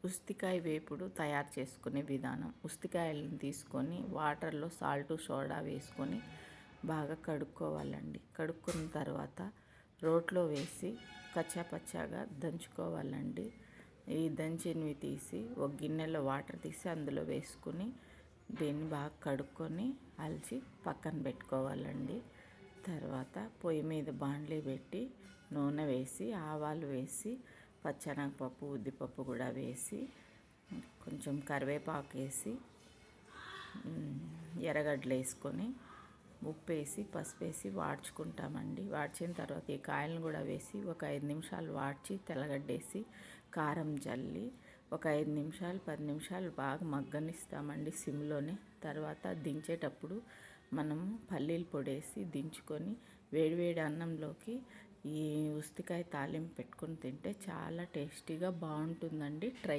ఉస్తికాయ వేపుడు తయారు చేసుకునే విధానం. ఉస్తికాయలను తీసుకొని వాటర్లో సాల్ట్ సోడా వేసుకొని బాగా కడుక్కోవాలండి. కడుక్కున్న తర్వాత రోట్లో వేసి కచ్చాపచ్చాగా దంచుకోవాలండి. ఈ దంచినవి తీసి ఒక గిన్నెలో వాటర్ తీసి అందులో వేసుకుని దీన్ని బాగా కడుక్కొని అలిచి పక్కన పెట్టుకోవాలండి. తర్వాత పొయ్యి మీద బాండ్లీ పెట్టి నూనె వేసి ఆవాలు వేసి పచ్చెనగపప్పు ఉద్దిపప్పు కూడా వేసి కొంచెం కరివేపాకు వేసి ఎర్రగడ్డలు వేసుకొని ఉప్పు వేసి పసుపు వేసి వాడ్చుకుంటామండి. వాడ్చిన తర్వాత ఈ కాయలను కూడా వేసి ఒక 5 నిమిషాలు వాడ్చి తెల్లగడ్డేసి కారం జల్లి ఒక 5 నిమిషాలు 10 నిమిషాలు బాగా మగ్గనిస్తామండి సిమ్లోనే. తర్వాత దించేటప్పుడు మనము పల్లీల పొడి వేసి దించుకొని వేడివేడి అన్నంలోకి ఈ ఉస్తికాయ తాలింపు పెట్టుకొని తింటే చాలా టేస్టీగా బాగుంటుందండి. ట్రై